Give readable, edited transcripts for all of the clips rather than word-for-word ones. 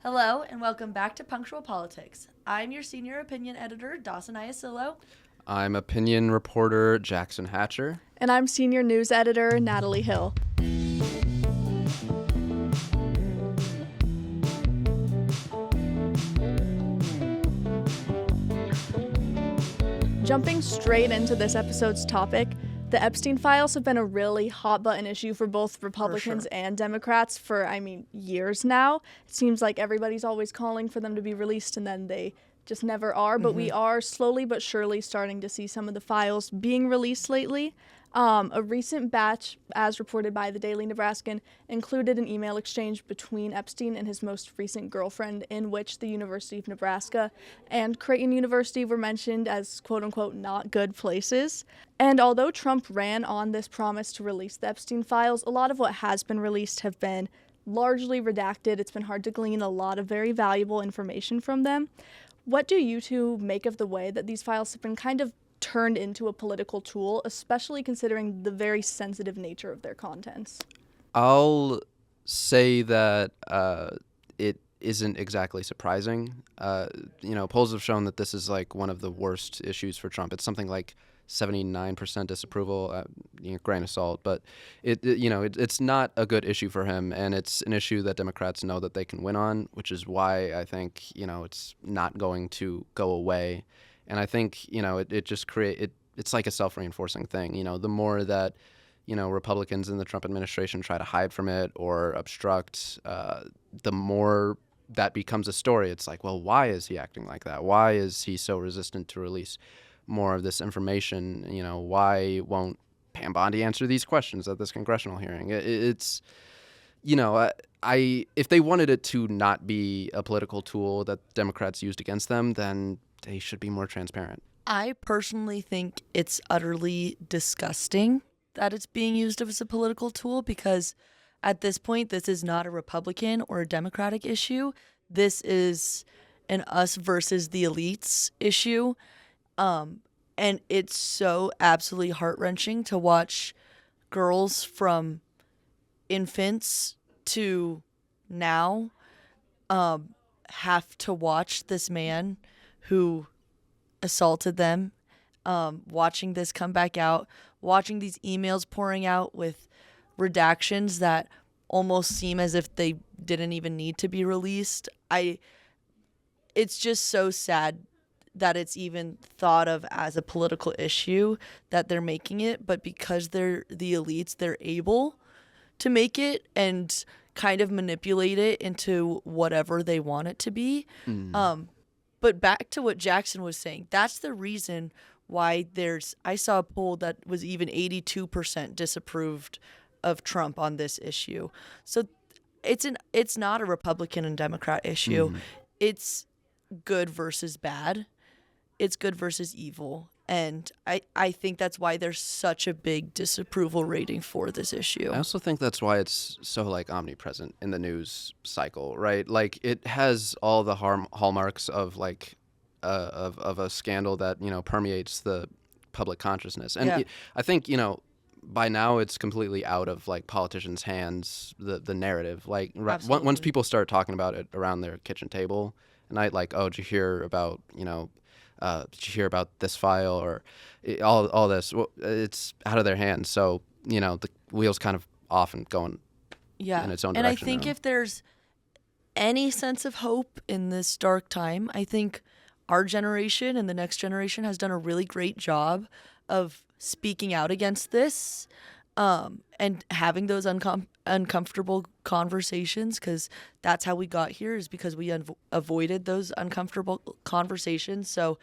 Hello, and welcome back to Punctual Politics. I'm your senior opinion editor, Dawson Iasillo. I'm opinion reporter Jackson Hatcher. And I'm senior news editor Natalie Hill. Jumping straight into this episode's topic, the Epstein Files have been a really hot-button issue for both Republicans and Democrats for, years now. It seems like everybody's always calling for them to be released, and then they just never are. But we are slowly but surely starting to see some of the files being released lately. A recent batch, as reported by the Daily Nebraskan, included an email exchange between Epstein and his most recent girlfriend, in which the University of Nebraska and Creighton University were mentioned as quote-unquote not good places. And although Trump ran on this promise to release the Epstein files, a lot of what has been released have been largely redacted. It's been hard to glean a lot of very valuable information from them. What do you two make of the way that these files have been kind of turned into a political tool, especially considering the very sensitive nature of their contents? I'll say that it isn't exactly surprising. Polls have shown that this is like one of the worst issues for Trump. It's something like 79% disapproval, grain of salt, but it's not a good issue for him, and it's an issue that Democrats know that they can win on, which is why I think it's not going to go away. And I think, it just it's like a self-reinforcing thing. The more that, Republicans in the Trump administration try to hide from it or obstruct, the more that becomes a story. It's like, well, why is he acting like that? Why is he so resistant to release more of this information? Why won't Pam Bondi answer these questions at this congressional hearing? It's if they wanted it to not be a political tool that Democrats used against them, then they should be more transparent. I personally think it's utterly disgusting that it's being used as a political tool, because at this point, this is not a Republican or a Democratic issue. This is an us versus the elites issue. And it's so absolutely heart-wrenching to watch girls from infants to now have to watch this man who assaulted them, watching this come back out, watching these emails pouring out with redactions that almost seem as if they didn't even need to be released. It's just so sad that it's even thought of as a political issue that they're making it, but because they're the elites, they're able to make it and kind of manipulate it into whatever they want it to be. But back to what Jackson was saying, that's the reason why I saw a poll that was even 82% disapproved of Trump on this issue. So it's not a Republican and Democrat issue. It's good versus bad. It's good versus evil. And I think that's why there's such a big disapproval rating for this issue. I also think that's why it's so omnipresent in the news cycle, right? Like, it has all the hallmarks of of a scandal that permeates the public consciousness. And I think by now it's completely out of politicians' hands, the narrative. Once people start talking about it around their kitchen table at night, oh, did you hear about did you hear about this file or all this? Well, it's out of their hands. So, the wheel's kind of off and going in its own direction. And I think if there's any sense of hope in this dark time, I think our generation and the next generation has done a really great job of speaking out against this and having those uncomfortable conversations, because that's how we got here, is because we avoided those uncomfortable conversations. So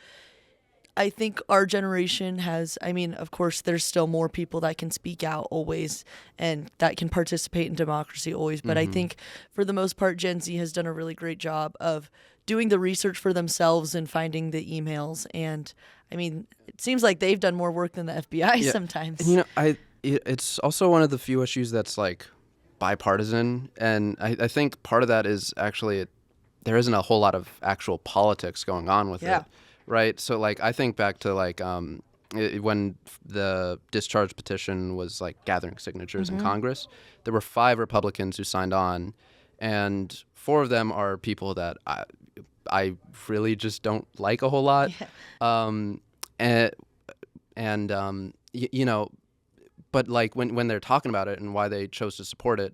I think our generation has, of course, there's still more people that can speak out always and that can participate in democracy always. But I think for the most part, Gen Z has done a really great job of doing the research for themselves and finding the emails. And it seems like they've done more work than the FBI sometimes. And, it's also one of the few issues that's bipartisan, and I think part of that is actually there isn't a whole lot of actual politics going on with it, right? So I think back to when the discharge petition was gathering signatures in Congress, there were 5 Republicans who signed on, and 4 of them are people that I really just don't like a whole lot. Yeah. You know, but like when they're talking about it and why they chose to support it,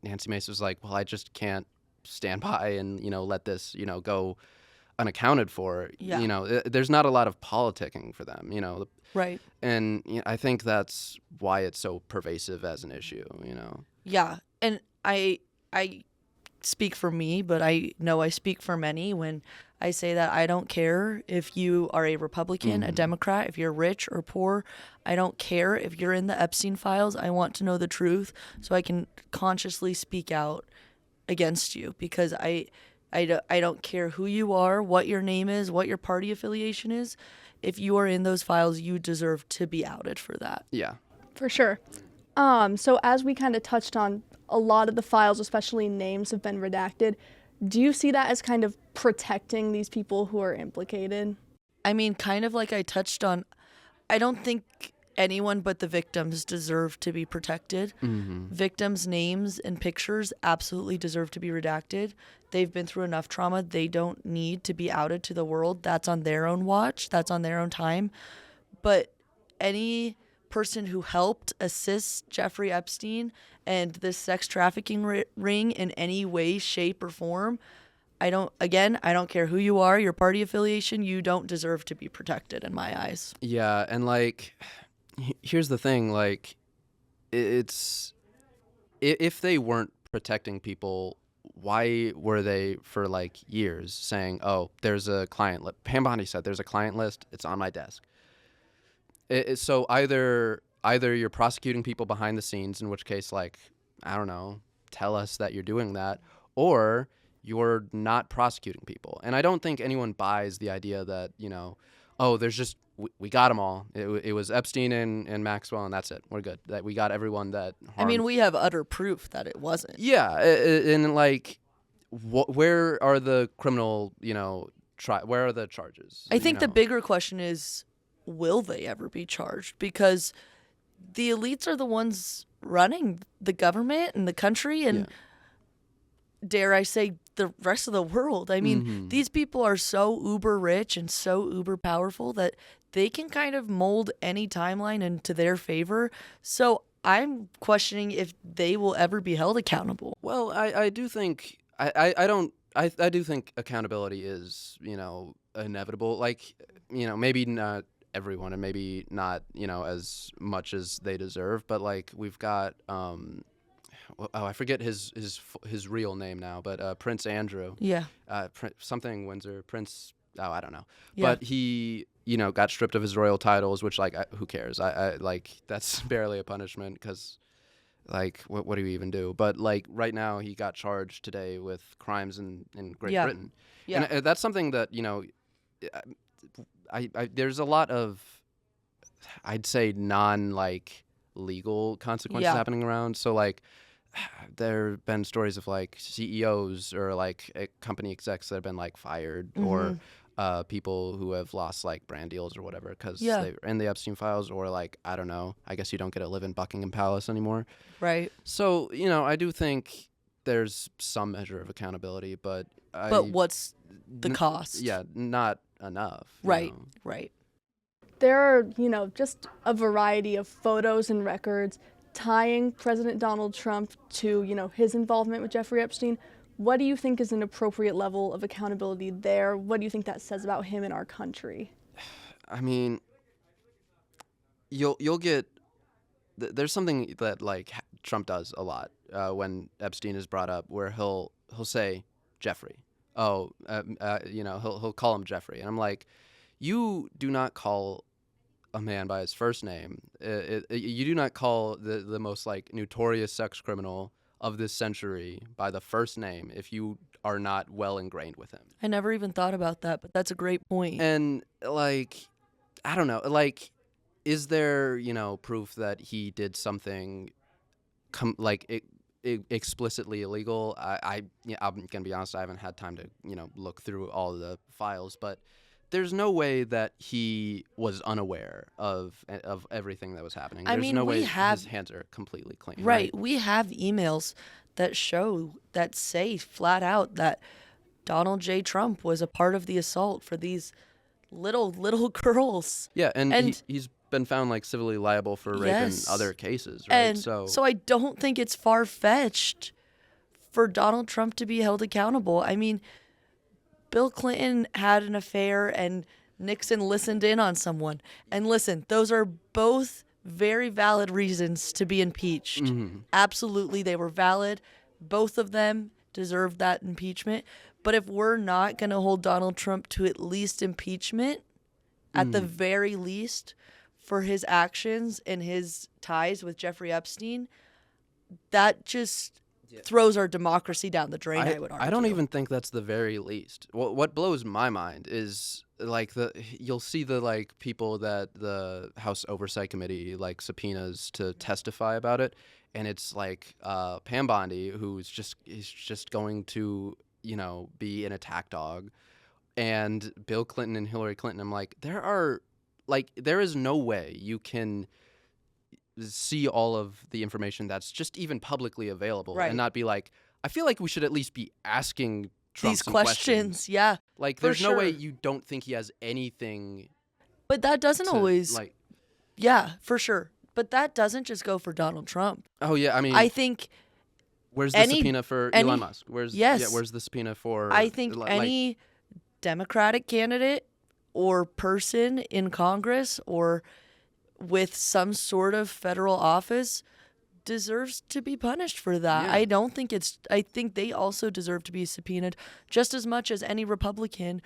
Nancy Mace was like, well, I just can't stand by and, you know, let this, you know, go unaccounted for. Yeah. You know, there's not a lot of politicking for them, you know. Right. And you know, I think that's why it's so pervasive as an issue, you know. Yeah. And I speak for me, but I know I speak for many when I say that I don't care if you are a Republican, a Democrat, if you're rich or poor. I don't care if you're in the Epstein Files. I want to know the truth so I can consciously speak out against you, because I don't care who you are, what your name is, what your party affiliation is. If you are in those files, you deserve to be outed for that. Yeah. For sure. So as we kind of touched on, a lot of the files, especially names, have been redacted. Do you see that as kind of protecting these people who are implicated? I mean, kind of like I touched on, I don't think anyone but the victims deserve to be protected. Victims' names and pictures absolutely deserve to be redacted. They've been through enough trauma. They don't need to be outed to the world. That's on their own watch. That's on their own time. But any person who helped assist Jeffrey Epstein and this sex trafficking ring in any way, shape, or form, I don't care who you are, your party affiliation, you don't deserve to be protected in my eyes. Yeah, and like, here's the thing, like, it's, if they weren't protecting people, why were they for like years saying, oh, there's a client list? Pam Bondi said there's a client list, it's on my desk. So either you're prosecuting people behind the scenes, in which case, like, I don't know, tell us that you're doing that, or you're not prosecuting people. And I don't think anyone buys the idea that, you know, oh, there's just, we got them all. It was Epstein and Maxwell, and that's it. We're good. That we got everyone that harmed. I mean, we have utter proof that it wasn't. Yeah, and like, where are the criminal, you know, where are the charges? I think the bigger question is, will they ever be charged? Because the elites are the ones running the government and the country and, dare I say, the rest of the world. I mean, these people are so uber rich and so uber powerful that they can kind of mold any timeline into their favor. So I'm questioning if they will ever be held accountable. Well, I do think I do think accountability is, you know, inevitable. Like, you know, maybe not everyone and maybe not, you know, as much as they deserve, but like we've got I forget his real name now, but Prince Andrew. Yeah. Something Windsor, Prince, I don't know. Yeah. But he, you know, got stripped of his royal titles, which, like, who cares? I like, that's barely a punishment because, like, what do you even do? But, like, right now he got charged today with crimes in Great Britain. Yeah. And that's something that, you know, there's a lot of, I'd say, like, legal consequences happening around. So, like, there have been stories of like CEOs or like company execs that have been like fired or people who have lost like brand deals or whatever because they're in the Epstein Files, or like, I don't know, I guess you don't get to live in Buckingham Palace anymore. Right. So, you know, I do think there's some measure of accountability, but what's the cost? Yeah, not enough. Right. You know? Right. There are, you know, just a variety of photos and records tying President Donald Trump to, you know, his involvement with Jeffrey Epstein. What do you think is an appropriate level of accountability there? What do you think that says about him in our country? I mean, you'll get, there's something that like Trump does a lot when Epstein is brought up, where he'll say Jeffrey. Oh, you know, he'll call him Jeffrey, and I'm like, you do not call a man by his first name. You do not call the most like notorious sex criminal of this century by the first name if you are not well ingrained with him. I never even thought about that, but that's a great point. And like, I don't know, like, is there, you know, proof that he did something explicitly illegal? I'm gonna be honest, I haven't had time to, you know, look through all the files, but there's no way that he was unaware of everything that was happening. I There's mean, no we way have- his hands are completely clean. Right. We have emails that say flat out that Donald J. Trump was a part of the assault for these little girls. Yeah, and And- he's been found like civilly liable for rape Yes. in other cases, right? And so I don't think it's far-fetched for Donald Trump to be held accountable. I mean, Bill Clinton had an affair and Nixon listened in on someone. And listen, those are both very valid reasons to be impeached. Absolutely, they were valid. Both of them deserved that impeachment. But if we're not going to hold Donald Trump to at least impeachment, at the very least, for his actions and his ties with Jeffrey Epstein, that just throws our democracy down the drain, I would argue. I don't even think that's the very least. What blows my mind is like you'll see the like people that the House Oversight Committee like subpoenas to testify about it, and it's like Pam Bondi, who's just going to be an attack dog, and Bill Clinton and Hillary Clinton. I'm like, there is no way you can see all of the information that's just even publicly available Right. and not be like, I feel like we should at least be asking Trump These some questions, yeah. Like, for there's no way sure. you don't think he has anything But that doesn't to, always, like, yeah, for sure. But that doesn't just go for Donald Trump. oh yeah, I mean, I think where's the any- subpoena for any- Elon Musk? Where's Yes. where's the subpoena for I think like, any Democratic candidate or person in Congress or with some sort of federal office deserves to be punished for that. Yeah. I think they also deserve to be subpoenaed just as much as any Republican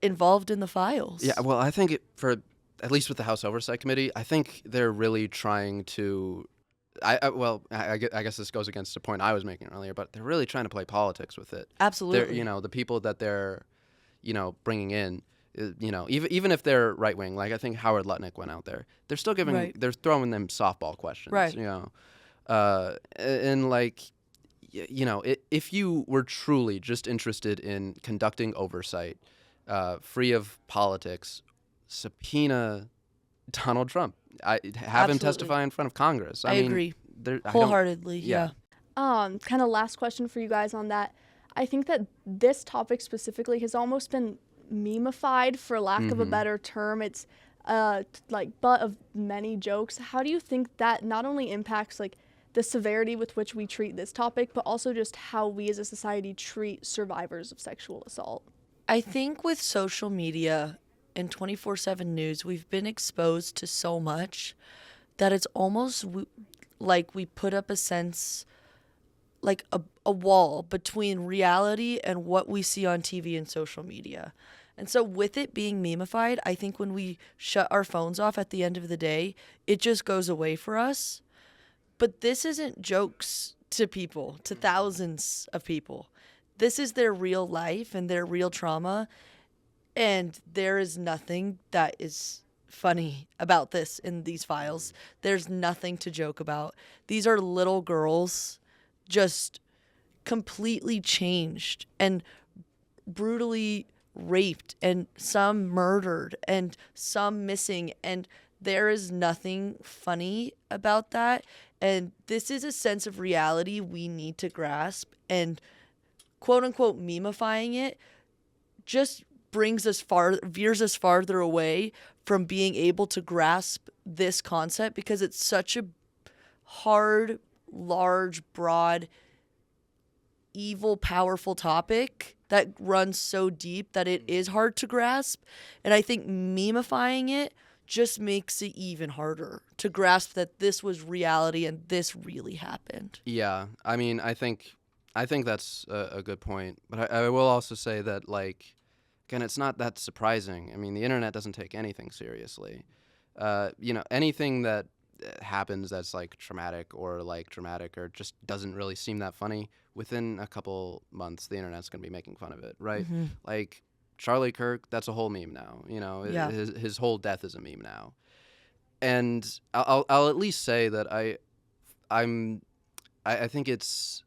involved in the files. Yeah, well, I think for at least with the House Oversight Committee, I think they're really trying to. I guess this goes against the point I was making earlier, but they're really trying to play politics with it. Absolutely. The people that they're, bringing in, even if they're right wing, like I think Howard Lutnick went out there, they're still giving, Right. they're throwing them softball questions, Right. And like, if you were truly just interested in conducting oversight, free of politics, subpoena Donald Trump. Have him Absolutely. testify in front of Congress. I agree. I don't- Wholeheartedly, yeah. Kind of last question for you guys on that. I think that this topic specifically has almost been memeified, for lack of a better term. It's like butt of many jokes. How do you think that not only impacts like the severity with which we treat this topic, but also just how we as a society treat survivors of sexual assault? I think with social media and 24/7 news, we've been exposed to so much that it's almost like we put up a sense, like a wall between reality and what we see on TV and social media. And so with it being memeified, I think when we shut our phones off at the end of the day, it just goes away for us. But this isn't jokes to people, to thousands of people. This is their real life and their real trauma. And there is nothing that is funny about this in these files. There's nothing to joke about. These are little girls just completely changed and brutally raped, and some murdered, and some missing. And there is nothing funny about that. And this is a sense of reality we need to grasp. And quote unquote memifying it just veers us farther away from being able to grasp this concept, because it's such a hard, large, broad, evil, powerful topic that runs so deep that it is hard to grasp. And I think memifying it just makes it even harder to grasp that this was reality and this really happened. Yeah, I mean, I think that's a good point. But I will also say that, like, again, it's not that surprising. I mean, the internet doesn't take anything seriously. Anything that happens that's like traumatic or dramatic or just doesn't really seem that funny, within a couple months, the internet's going to be making fun of it, right? Mm-hmm. Like Charlie Kirk, that's a whole meme now. Yeah. His whole death is a meme now. And I'll at least say that I think it's,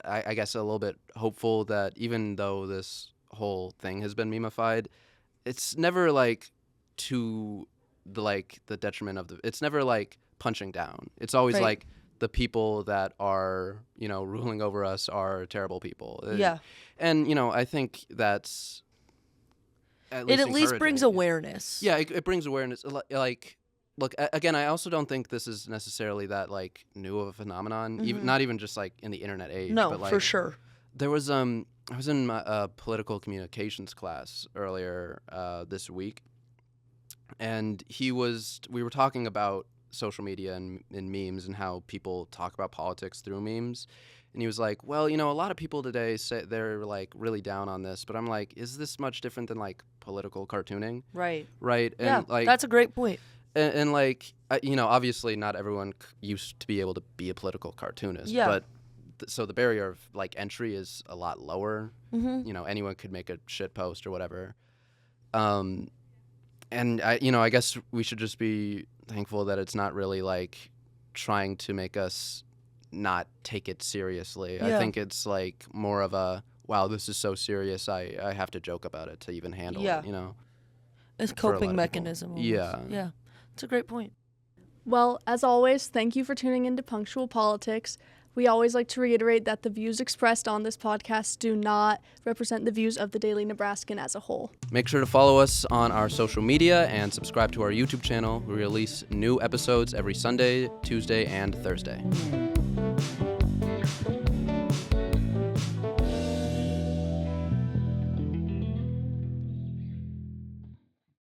I guess, a little bit hopeful that even though this whole thing has been memeified, it's never like to the detriment of it's never like punching down. It's always Right. like the people that are, ruling over us are terrible people. Yeah. And, I think that's It at least brings encouraging. awareness. Yeah, it brings awareness. Like, look, again, I also don't think this is necessarily that like new of a phenomenon. Even, not even just like in the internet age. No, but, like, for sure. There was I was in my political communications class earlier this week, and we were talking about social media and memes and how people talk about politics through memes. And he was like, well, a lot of people today say they're like really down on this, but I'm like, is this much different than like political cartooning? Right. Right. And Yeah, like that's a great point. and like obviously not everyone used to be able to be a political cartoonist. Yeah. But so the barrier of like entry is a lot lower. Mm-hmm. Anyone could make a shit post or whatever. And I guess we should just be thankful that it's not really like trying to make us not take it seriously. Yeah. I think it's like more of a, wow, this is so serious. I have to joke about it to even handle Yeah. it. It's for a lot coping of mechanism. people. Almost. Yeah. Yeah. It's a great point. Well, as always, thank you for tuning into Punctual Politics. We always like to reiterate that the views expressed on this podcast do not represent the views of the Daily Nebraskan as a whole. Make sure to follow us on our social media and subscribe to our YouTube channel. We release new episodes every Sunday, Tuesday, and Thursday.